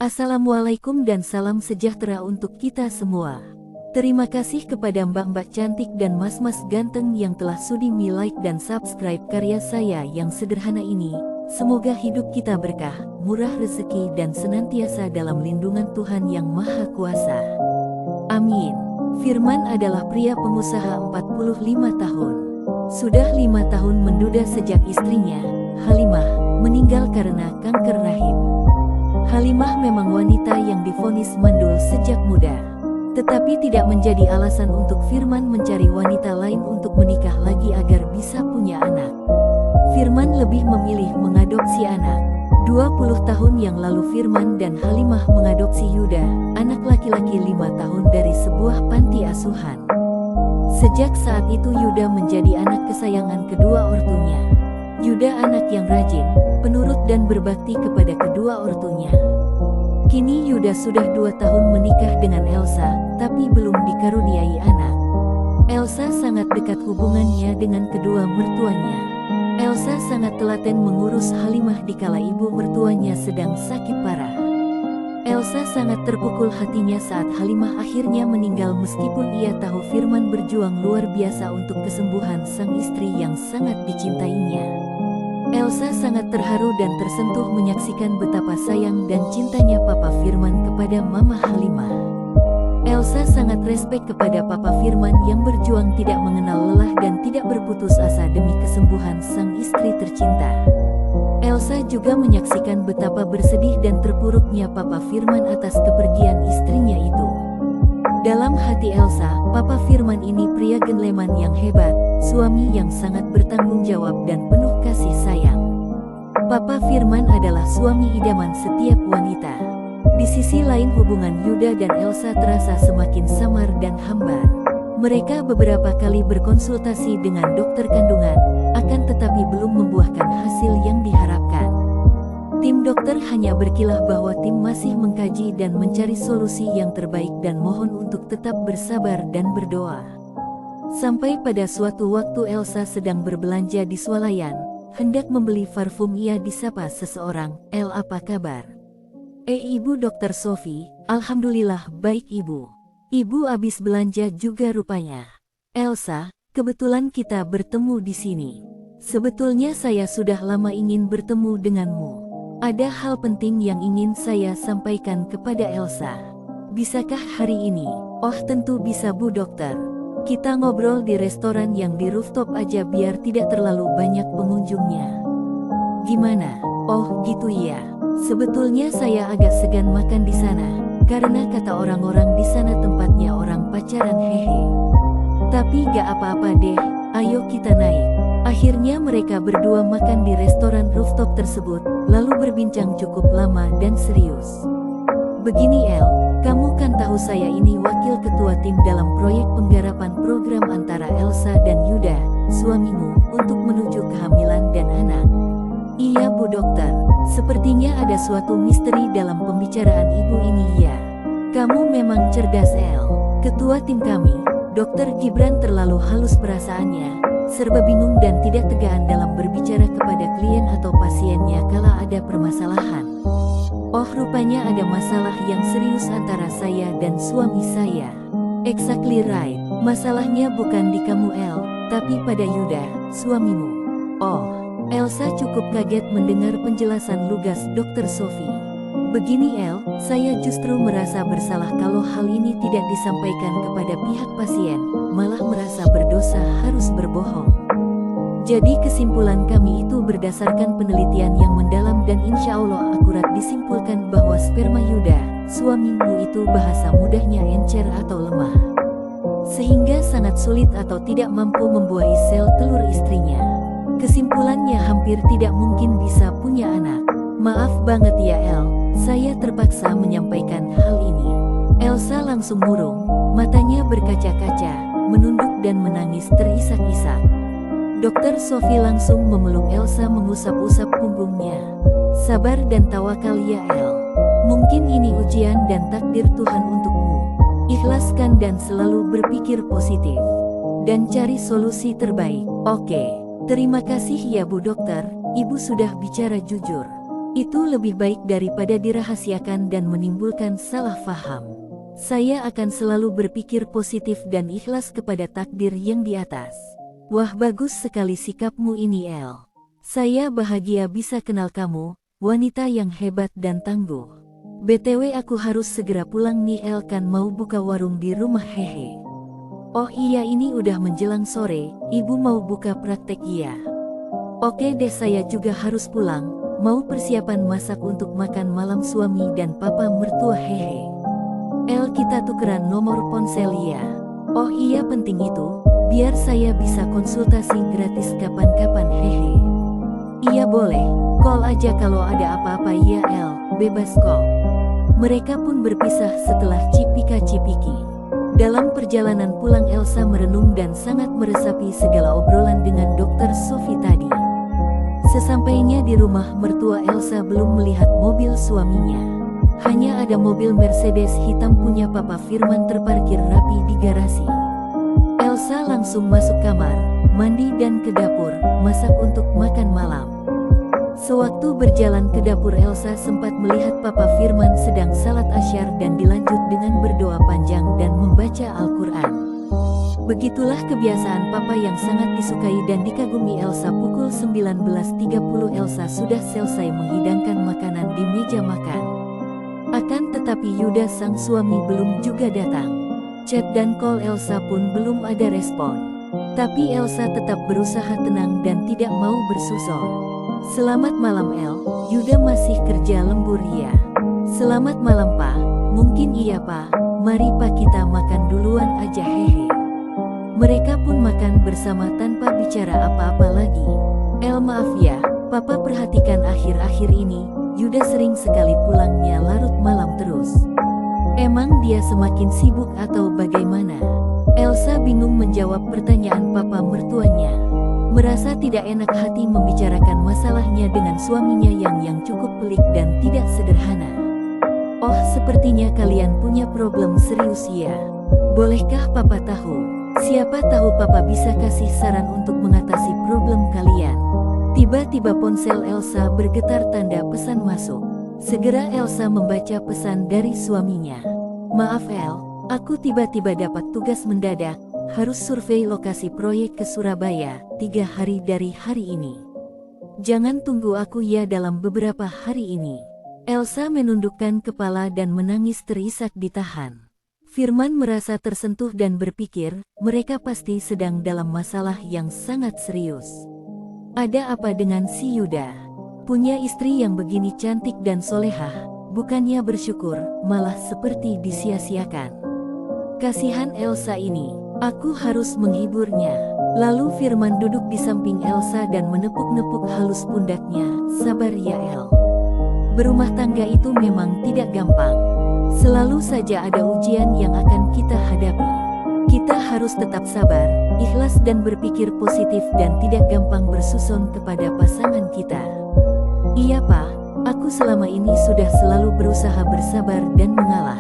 Assalamualaikum dan salam sejahtera untuk kita semua. Terima kasih kepada mbak-mbak cantik dan mas-mas ganteng yang telah sudi like dan subscribe karya saya yang sederhana ini. Semoga hidup kita berkah, murah rezeki dan senantiasa dalam lindungan Tuhan Yang Maha Kuasa. Amin. Firman adalah pria pengusaha 45 tahun. Sudah 5 tahun menduda sejak istrinya, Halimah, meninggal karena kanker rahim. Halimah memang wanita yang divonis mandul sejak muda. Tetapi tidak menjadi alasan untuk Firman mencari wanita lain untuk menikah lagi agar bisa punya anak. Firman lebih memilih mengadopsi anak. 20 tahun yang lalu Firman dan Halimah mengadopsi Yuda, anak laki-laki 5 tahun dari sebuah panti asuhan. Sejak saat itu Yuda menjadi anak kesayangan kedua ortunya. Yuda anak yang rajin, penurut dan berbakti kepada kedua ortunya. Kini Yuda sudah 2 tahun menikah dengan Elsa, tapi belum dikaruniai anak. Elsa sangat dekat hubungannya dengan kedua mertuanya. Elsa sangat telaten mengurus Halimah dikala ibu mertuanya sedang sakit parah. Elsa sangat terpukul hatinya saat Halimah akhirnya meninggal meskipun ia tahu Firman berjuang luar biasa untuk kesembuhan sang istri yang sangat dicintainya. Elsa sangat terharu dan tersentuh menyaksikan betapa sayang dan cintanya Papa Firman kepada Mama Halimah. Elsa sangat respek kepada Papa Firman yang berjuang tidak mengenal lelah dan tidak berputus asa demi kesembuhan sang istri tercinta. Elsa juga menyaksikan betapa bersedih dan terpuruknya Papa Firman atas kepergian istrinya itu. Dalam hati Elsa, Papa Firman ini pria gentleman yang hebat, suami yang sangat bertanggung jawab dan penuh kasih sayang. Papa Firman adalah suami idaman setiap wanita. Di sisi lain hubungan Yuda dan Elsa terasa semakin samar dan hambar. Mereka beberapa kali berkonsultasi dengan dokter kandungan, akan tetapi belum membuahkan hasil yang diharapkan. Tim dokter hanya berkilah bahwa tim masih mengkaji dan mencari solusi yang terbaik dan mohon untuk tetap bersabar dan berdoa. Sampai pada suatu waktu Elsa sedang berbelanja di swalayan, hendak membeli parfum ia disapa seseorang, "El, apa kabar?" Ibu Dokter Sofi, alhamdulillah baik ibu. Ibu habis belanja juga rupanya." "Elsa, kebetulan kita bertemu di sini. Sebetulnya saya sudah lama ingin bertemu denganmu. Ada hal penting yang ingin saya sampaikan kepada Elsa. Bisakah hari ini?" "Oh tentu bisa Bu Dokter. Kita ngobrol di restoran yang di rooftop aja biar tidak terlalu banyak pengunjungnya." "Gimana?" "Oh gitu ya. Sebetulnya saya agak segan makan di sana, karena kata orang-orang di sana tempatnya orang pacaran hehe. Tapi gak apa-apa deh, ayo kita naik." Akhirnya mereka berdua makan di restoran rooftop tersebut, lalu berbincang cukup lama dan serius. "Begini El, kamu kan tahu saya ini wakil ketua tim dalam proyek penggarapan program antara Elsa dan Yuda, suamimu, untuk menuju kehamilan dan anak." "Iya Bu Dokter, sepertinya ada suatu misteri dalam pembicaraan ibu ini ya." "Kamu memang cerdas El." Ketua tim kami, Dokter Gibran terlalu halus perasaannya, serba bingung dan tidak tegaan dalam berbicara kepada klien atau pasiennya kala ada permasalahan. "Oh rupanya ada masalah yang serius antara saya dan suami saya." "Exactly right. Masalahnya bukan di kamu El, tapi pada Yuda, suamimu." "Oh." Elsa cukup kaget mendengar penjelasan lugas Dokter Sofi. "Begini El, saya justru merasa bersalah kalau hal ini tidak disampaikan kepada pihak pasien, malah merasa berdosa harus berbohong. Jadi kesimpulan kami itu berdasarkan penelitian yang mendalam dan insya Allah akurat disimpulkan bahwa sperma Yuda, suamimu itu bahasa mudahnya encer atau lemah. Sehingga sangat sulit atau tidak mampu membuahi sel telur istrinya. Kesimpulannya hampir tidak mungkin bisa punya anak. Maaf banget ya El, saya terpaksa menyampaikan hal ini." Elsa langsung murung, matanya berkaca-kaca, menunduk dan menangis terisak-isak. Dokter Sofi langsung memeluk Elsa mengusap-usap punggungnya. "Sabar dan tawakal ya El. Mungkin ini ujian dan takdir Tuhan untukmu. Ikhlaskan dan selalu berpikir positif. Dan cari solusi terbaik." "Oke, terima kasih ya Bu Dokter, Ibu sudah bicara jujur. Itu lebih baik daripada dirahasiakan dan menimbulkan salah faham. Saya akan selalu berpikir positif dan ikhlas kepada takdir yang di atas. Wah, bagus sekali sikapmu ini, El. Saya bahagia bisa kenal kamu, wanita yang hebat dan tangguh. BTW aku harus segera pulang nih, El kan mau buka warung di rumah, hehe. Oh iya, ini udah menjelang sore, ibu mau buka praktek ya. Oke deh, saya juga harus pulang, mau persiapan masak untuk makan malam suami dan papa mertua, hehe. El, kita tukeran nomor ponsel ya. Oh iya, penting itu, biar saya bisa konsultasi gratis kapan-kapan, hehe. Iya boleh, call aja kalau ada apa-apa ya El, bebas kok. Mereka pun berpisah setelah cipika-cipiki. Dalam perjalanan pulang Elsa merenung dan sangat meresapi segala obrolan dengan Dokter Sophie tadi. Sesampainya di rumah mertua, Elsa belum melihat mobil suaminya. Hanya ada mobil Mercedes hitam punya Papa Firman terparkir rapi di garasi. Elsa langsung masuk kamar, mandi dan ke dapur, masak untuk makan malam. Sewaktu berjalan ke dapur, Elsa sempat melihat Papa Firman sedang salat asyar dan dilanjut dengan berdoa panjang dan membaca Al-Quran. Begitulah kebiasaan Papa yang sangat disukai dan dikagumi Elsa. Pukul 19.30 Elsa sudah selesai menghidangkan makanan di meja makan. Akan tetapi Yuda sang suami belum juga datang. Chat dan call Elsa pun belum ada respon. Tapi Elsa tetap berusaha tenang dan tidak mau bersusun. Selamat malam El, Yuda masih kerja lembur ya? Selamat malam Pak, mungkin iya Pak, mari Pak kita makan duluan aja, hehe. Mereka pun makan bersama tanpa bicara apa-apa lagi. El, maaf ya, Papa perhatikan akhir-akhir ini Yuda sering sekali pulangnya larut malam terus. Emang dia semakin sibuk atau bagaimana? Elsa bingung menjawab pertanyaan Papa mertuanya. Merasa tidak enak hati membicarakan masalahnya dengan suaminya yang cukup pelik dan tidak sederhana. Oh, sepertinya kalian punya problem serius ya. Bolehkah Papa tahu? Siapa tahu Papa bisa kasih saran untuk mengatasi problem kalian. Tiba-tiba ponsel Elsa bergetar tanda pesan masuk. Segera Elsa membaca pesan dari suaminya. Maaf El, aku tiba-tiba dapat tugas mendadak, harus survei lokasi proyek ke Surabaya, 3 hari dari hari ini. Jangan tunggu aku ya dalam beberapa hari ini. Elsa menundukkan kepala dan menangis terisak ditahan. Firman merasa tersentuh dan berpikir, mereka pasti sedang dalam masalah yang sangat serius. Ada apa dengan si Yuda? Punya istri yang begini cantik dan solehah, bukannya bersyukur, malah seperti disia-siakan. Kasihan Elsa ini, aku harus menghiburnya. Lalu Firman duduk di samping Elsa dan menepuk-nepuk halus pundaknya. Sabar ya El. Berumah tangga itu memang tidak gampang. Selalu saja ada ujian yang akan kita hadapi. Kita harus tetap sabar, ikhlas dan berpikir positif dan tidak gampang bersusun kepada pasangan kita. Iya Pak, aku selama ini sudah selalu berusaha bersabar dan mengalah.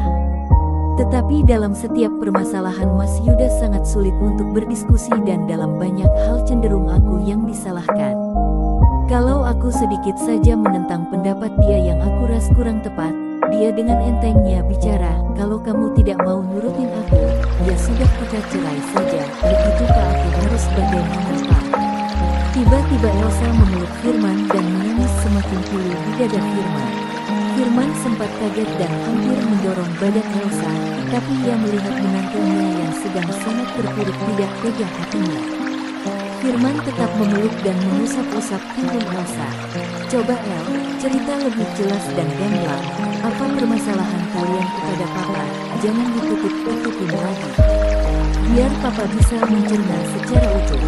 Tetapi dalam setiap permasalahan Mas Yuda sangat sulit untuk berdiskusi dan dalam banyak hal cenderung aku yang disalahkan. Kalau aku sedikit saja menentang pendapat dia yang aku rasa kurang tepat, dia dengan entengnya bicara, kalau kamu tidak mau nurutin aku, ya sudah kita cerai saja, begitukah aku harus bagaimana Pak? Tiba-tiba Elsa memeluk Firman dan menangis semakin pilu di dada Firman. Firman sempat kaget dan hampir mendorong badan Elsa, tapi ia melihat menantunya yang sedang sangat terpuruk tidak tega hatinya. Firman tetap memeluk dan mengusap-usap punggung Elsa. Coba El, cerita lebih jelas dan gamblang, apa permasalahan kalian kepada Papa, jangan ditutup-tutupin lagi. Biar Papa bisa mencerna secara utuh.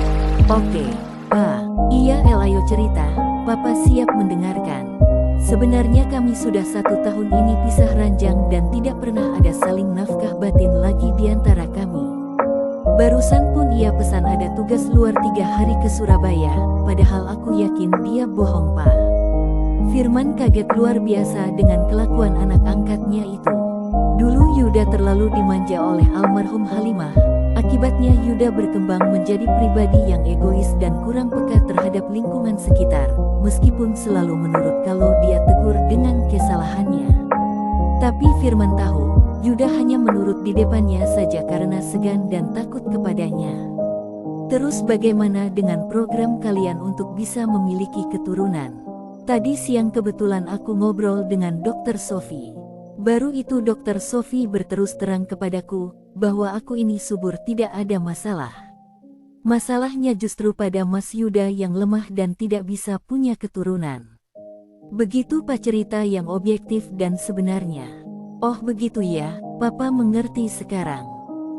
Oke, Pak. Iya El, ayo cerita, Papa siap mendengarkan. Sebenarnya kami sudah 1 tahun ini pisah ranjang dan tidak pernah ada saling nafkah batin lagi di antara kami. Barusan pun ia pesan ada tugas luar 3 hari ke Surabaya, padahal aku yakin dia bohong Pak. Firman kaget luar biasa dengan kelakuan anak angkatnya itu. Dulu Yuda terlalu dimanja oleh almarhum Halimah, akibatnya Yuda berkembang menjadi pribadi yang egois dan kurang peka terhadap lingkungan sekitar. meskipun selalu menurut kalau dia tegur dengan kesalahannya. Tapi Firman tahu, Yuda hanya menurut di depannya saja karena segan dan takut kepadanya. Terus bagaimana dengan program kalian untuk bisa memiliki keturunan? Tadi siang kebetulan aku ngobrol dengan Dokter Sophie. Baru itu Dokter Sophie berterus terang kepadaku, bahwa aku ini subur tidak ada masalah. Masalahnya justru pada Mas Yuda yang lemah dan tidak bisa punya keturunan. Begitu Pak cerita yang objektif dan sebenarnya. Oh begitu ya, Papa mengerti sekarang.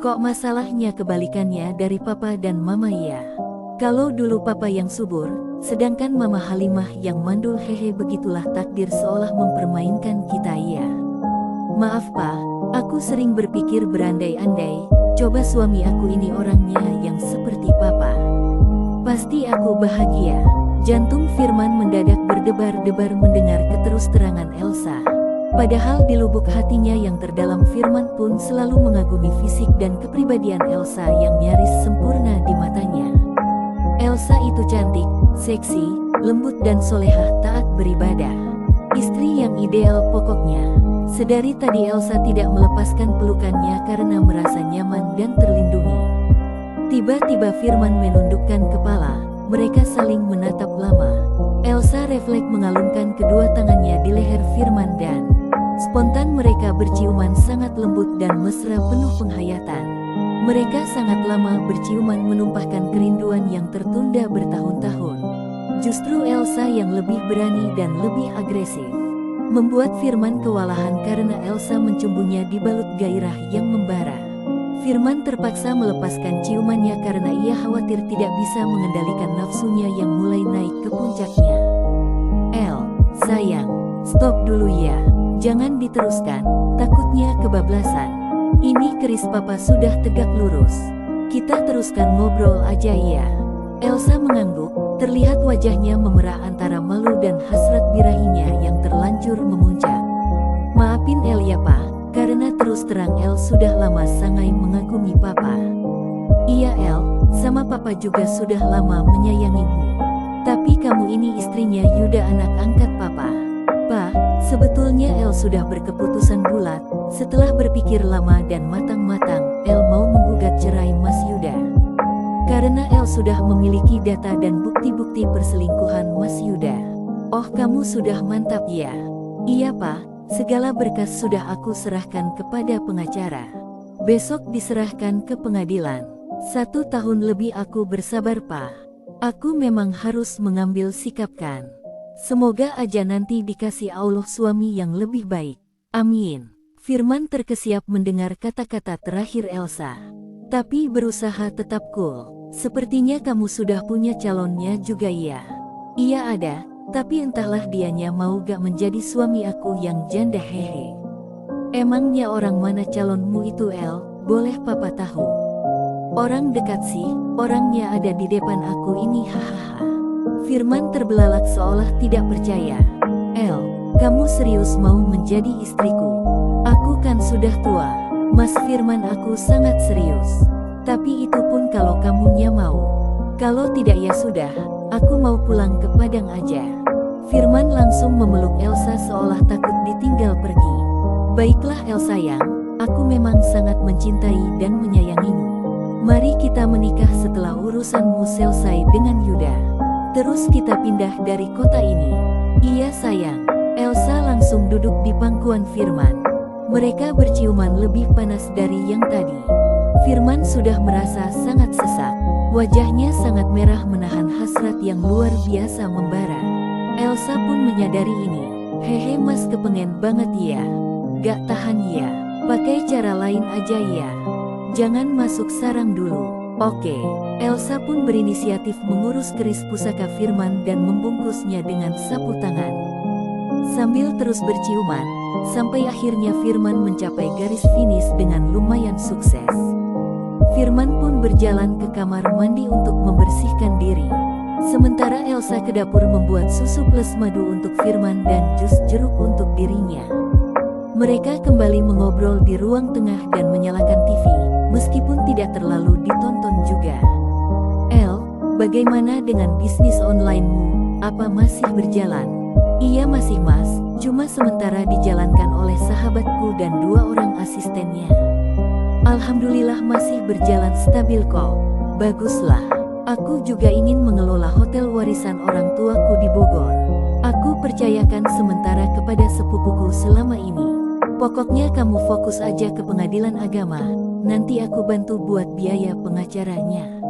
Kok masalahnya kebalikannya dari Papa dan Mama ya? Kalau dulu Papa yang subur, sedangkan Mama Halimah yang mandul, hehe, begitulah takdir seolah mempermainkan kita ya. Maaf Pak, aku sering berpikir berandai-andai, coba suami aku ini orangnya yang seperti Papa. Pasti aku bahagia. Jantung Firman mendadak berdebar-debar mendengar keterus-terangan Elsa. Padahal di lubuk hatinya yang terdalam Firman pun selalu mengagumi fisik dan kepribadian Elsa yang nyaris sempurna di matanya. Elsa itu cantik, seksi, lembut dan solehah, taat beribadah. Istri yang ideal pokoknya. Sedari tadi Elsa tidak melepaskan pelukannya karena merasa nyaman dan terlindungi. Tiba-tiba Firman menundukkan kepala, mereka saling menatap lama. Elsa refleks mengalungkan kedua tangannya di leher Firman dan spontan mereka berciuman sangat lembut dan mesra penuh penghayatan. Mereka sangat lama berciuman menumpahkan kerinduan yang tertunda bertahun-tahun. Justru Elsa yang lebih berani dan lebih agresif, membuat Firman kewalahan karena Elsa mencumbunya di balut gairah yang membara. Firman terpaksa melepaskan ciumannya karena ia khawatir tidak bisa mengendalikan nafsunya yang mulai naik ke puncaknya. El, sayang, stop dulu ya. Jangan diteruskan, takutnya kebablasan. Ini keris Papa sudah tegak lurus. Kita teruskan ngobrol aja ya. Elsa mengangguk, terlihat wajahnya memerah antara malu dan hasrat birahinya yang terlanjur memuncak. Maafin El ya Pak, karena terus terang El sudah lama sangat mengagumi Papa. Iya El, sama Papa juga sudah lama menyayangimu. Tapi kamu ini istrinya Yuda, anak angkat Papa. Pa, sebetulnya El sudah berkeputusan bulat. Setelah berpikir lama dan matang-matang, El mau menggugat cerai Mas Yuda. Karena El sudah memiliki data dan bukti-bukti perselingkuhan Mas Yuda. Oh kamu sudah mantap ya? Iya Pak, segala berkas sudah aku serahkan kepada pengacara. Besok diserahkan ke pengadilan. 1 tahun lebih aku bersabar Pak. Aku memang harus mengambil sikap kan. Semoga aja nanti dikasih Allah suami yang lebih baik. Amin. Firman terkesiap mendengar kata-kata terakhir Elsa. Tapi berusaha tetap cool. Sepertinya kamu sudah punya calonnya juga ya? Iya ada, tapi entahlah dianya mau gak menjadi suami aku yang janda, hehe. Emangnya orang mana calonmu itu El? Boleh Papa tahu? Orang dekat sih, orangnya ada di depan aku ini, hahaha. Firman terbelalak seolah tidak percaya. El, kamu serius mau menjadi istriku? Aku kan sudah tua. Mas Firman, aku sangat serius. Tapi itu pun kalau kamunya mau. Kalau tidak ya sudah, aku mau pulang ke Padang aja. Firman langsung memeluk Elsa seolah takut ditinggal pergi. Baiklah El sayang, aku memang sangat mencintai dan menyayangimu. Mari kita menikah setelah urusanmu selesai dengan Yuda. Terus kita pindah dari kota ini. Iya sayang. Elsa langsung duduk di pangkuan Firman. Mereka berciuman lebih panas dari yang tadi. Firman sudah merasa sangat sesak. Wajahnya sangat merah menahan hasrat yang luar biasa membara. Elsa pun menyadari ini. Hehe mas, kepengen banget ya. Gak tahan ya. Pakai cara lain aja ya. Jangan masuk sarang dulu. Oke. Elsa pun berinisiatif mengurus keris pusaka Firman dan membungkusnya dengan sapu tangan. Sambil terus berciuman, sampai akhirnya Firman mencapai garis finish dengan lumayan sukses. Firman pun berjalan ke kamar mandi untuk membersihkan diri. Sementara Elsa ke dapur membuat susu plus madu untuk Firman dan jus jeruk untuk dirinya. Mereka kembali mengobrol di ruang tengah dan menyalakan TV, meskipun tidak terlalu ditonton juga. El, bagaimana dengan bisnis online-mu? apa masih berjalan? Iya masih mas, cuma sementara dijalankan oleh sahabatku dan 2 orang asistennya. Alhamdulillah masih berjalan stabil kok. Baguslah. Aku juga ingin mengelola hotel warisan orang tuaku di Bogor. Aku percayakan sementara kepada sepupuku selama ini. Pokoknya kamu fokus aja ke pengadilan agama, nanti aku bantu buat biaya pengacaranya.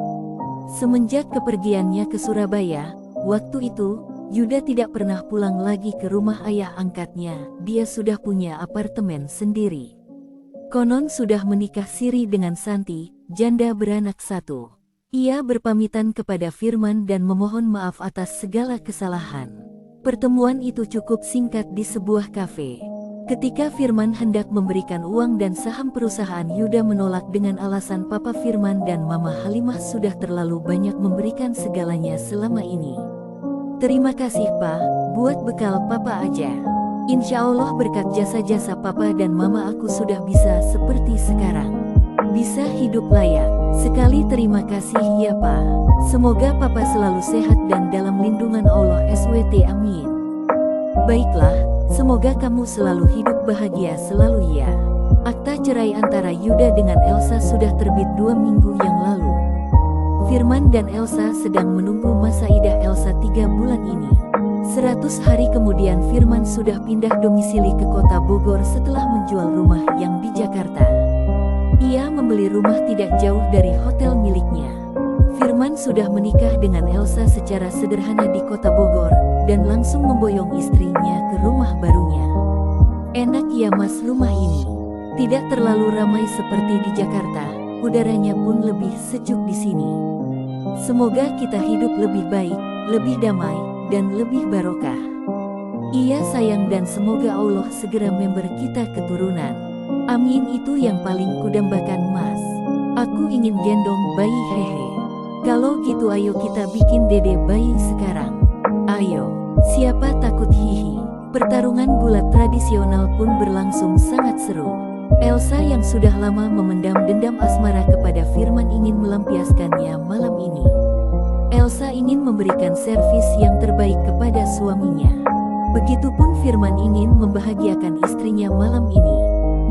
Semenjak kepergiannya ke Surabaya, waktu itu, Yuda tidak pernah pulang lagi ke rumah ayah angkatnya. Dia sudah punya apartemen sendiri. Konon sudah menikah siri dengan Santi, janda beranak 1. Ia berpamitan kepada Firman dan memohon maaf atas segala kesalahan. Pertemuan itu cukup singkat di sebuah kafe. Ketika Firman hendak memberikan uang dan saham perusahaan, Yuda menolak dengan alasan Papa Firman dan Mama Halimah sudah terlalu banyak memberikan segalanya selama ini. Terima kasih Pak, buat bekal Papa aja. Insya Allah berkat jasa-jasa Papa dan Mama aku sudah bisa seperti sekarang. Bisa hidup layak. Sekali terima kasih ya Pak. Semoga Papa selalu sehat dan dalam lindungan Allah SWT amin. Baiklah, semoga kamu selalu hidup bahagia selalu ya. Akta cerai antara Yuda dengan Elsa sudah terbit 2 minggu yang lalu. Firman dan Elsa sedang menunggu masa idah Elsa 3 bulan ini. 100 hari kemudian Firman sudah pindah domisili ke kota Bogor setelah menjual rumah yang di Jakarta. Ia membeli rumah tidak jauh dari hotel miliknya. Firman sudah menikah dengan Elsa secara sederhana di kota Bogor, dan langsung memboyong istrinya ke rumah barunya. Enak ya mas rumah ini. Tidak terlalu ramai seperti di Jakarta, udaranya pun lebih sejuk di sini. Semoga kita hidup lebih baik, lebih damai, dan lebih barokah. Iya sayang dan semoga Allah segera memberi kita keturunan. Amin itu yang paling kudambakan mas. Aku ingin gendong bayi hehe. Kalau gitu ayo kita bikin dede bayi sekarang. Ayo, siapa takut hihi. Pertarungan gulat tradisional pun berlangsung sangat seru. Elsa yang sudah lama memendam dendam asmara kepada Firman ingin melampiaskannya malam ini. Elsa ingin memberikan servis yang terbaik kepada suaminya. Begitupun Firman ingin membahagiakan istrinya malam ini.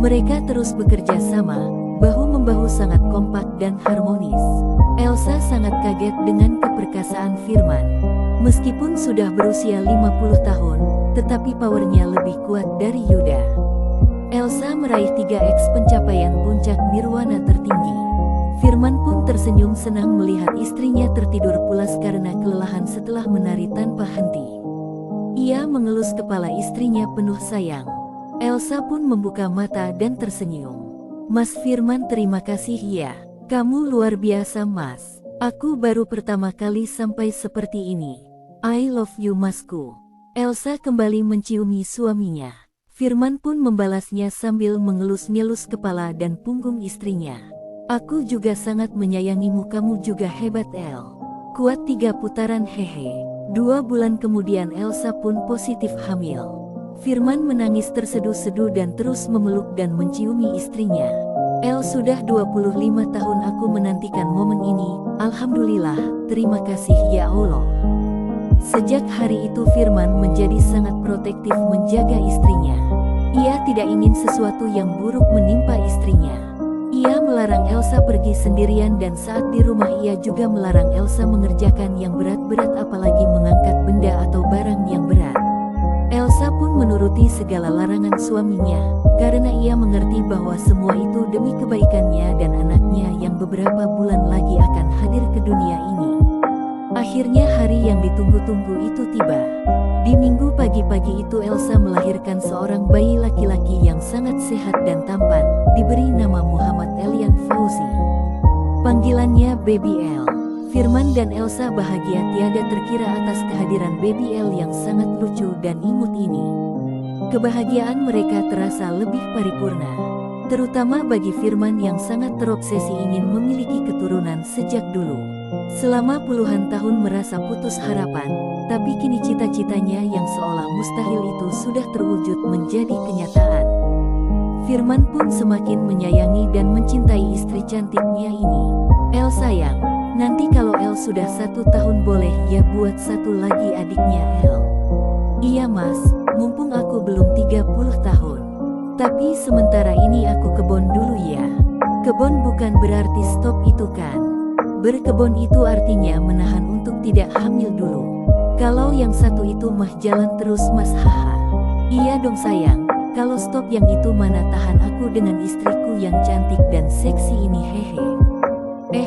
Mereka terus bekerja sama, bahu-membahu sangat kompak dan harmonis. Elsa sangat kaget dengan keperkasaan Firman. Meskipun sudah berusia 50 tahun, tetapi powernya lebih kuat dari Yuda. Elsa meraih 3x pencapaian puncak nirwana tertinggi. Firman pun tersenyum senang melihat istrinya tertidur pulas karena kelelahan setelah menari tanpa henti. Ia mengelus kepala istrinya penuh sayang. Elsa pun membuka mata dan tersenyum. Mas Firman terima kasih ya. Kamu luar biasa mas. Aku baru pertama kali sampai seperti ini. I love you masku. Elsa kembali menciumi suaminya. Firman pun membalasnya sambil mengelus-ngelus kepala dan punggung istrinya. Aku juga sangat menyayangimu, kamu juga hebat El. Kuat 3 putaran hehe. 2 bulan kemudian Elsa pun positif hamil. Firman menangis terseduh-seduh dan terus memeluk dan menciumi istrinya. El sudah 25 tahun aku menantikan momen ini, alhamdulillah, terima kasih ya Allah. Sejak hari itu Firman menjadi sangat protektif menjaga istrinya. Ia tidak ingin sesuatu yang buruk menimpa istrinya. Ia melarang Elsa pergi sendirian dan saat di rumah ia juga melarang Elsa mengerjakan yang berat-berat apalagi mengangkat benda atau barang yang berat. Elsa pun menuruti segala larangan suaminya, karena ia mengerti bahwa semua itu demi kebaikannya dan anaknya yang beberapa bulan lagi akan hadir ke dunia ini. Akhirnya hari yang ditunggu-tunggu itu tiba. Di minggu pagi-pagi itu Elsa melahirkan seorang bayi laki-laki yang sangat sehat dan tampan, diberi nama Muhammad Elian Fauzi. Panggilannya Baby El. Firman dan Elsa bahagia tiada terkira atas kehadiran Baby El yang sangat lucu dan imut ini. Kebahagiaan mereka terasa lebih paripurna, terutama bagi Firman yang sangat terobsesi ingin memiliki keturunan sejak dulu. Selama puluhan tahun merasa putus harapan, tapi kini cita-citanya yang seolah mustahil itu sudah terwujud menjadi kenyataan. Firman pun semakin menyayangi dan mencintai istri cantiknya ini. El sayang, Nanti kalau El sudah 1 tahun boleh ya buat satu lagi adiknya El. Iya mas, mumpung aku belum 30 tahun. Tapi sementara ini aku kebon dulu ya. Kebon bukan berarti stop itu kan. Berkebon itu artinya menahan untuk tidak hamil dulu. Kalau yang satu itu mah jalan terus mas haha. Iya dong sayang, kalau stop yang itu mana tahan aku dengan istriku yang cantik dan seksi ini hehe.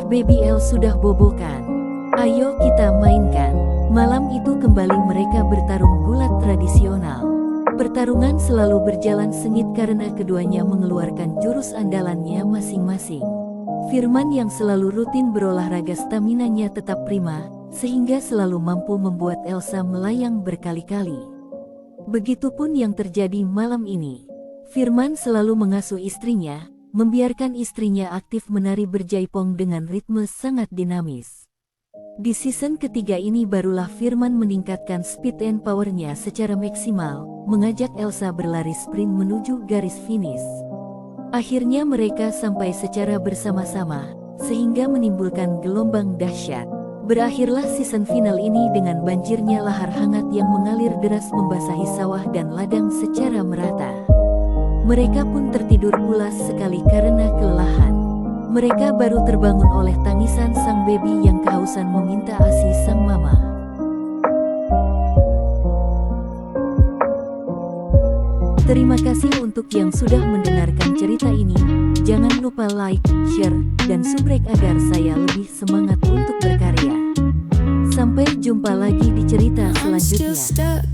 Baby El sudah bobo kan? Ayo kita mainkan. Malam itu kembali mereka bertarung gulat tradisional. Pertarungan selalu berjalan sengit karena keduanya mengeluarkan jurus andalannya masing-masing. Firman yang selalu rutin berolahraga staminanya tetap prima, sehingga selalu mampu membuat Elsa melayang berkali-kali. Begitupun yang terjadi malam ini. Firman selalu mengasuh istrinya, membiarkan istrinya aktif menari berjaipong dengan ritme sangat dinamis. Di season ketiga ini barulah Firman meningkatkan speed and powernya secara maksimal, mengajak Elsa berlari sprint menuju garis finish. Akhirnya mereka sampai secara bersama-sama, sehingga menimbulkan gelombang dahsyat. Berakhirlah season final ini dengan banjirnya lahar hangat yang mengalir deras membasahi sawah dan ladang secara merata. Mereka pun tertidur pulas sekali karena kelelahan. Mereka baru terbangun oleh tangisan sang baby yang kehausan meminta ASI sang mama. Terima kasih untuk yang sudah mendengarkan cerita ini. Jangan lupa like, share, dan subrek agar saya lebih semangat untuk berkarya. Sampai jumpa lagi di cerita selanjutnya.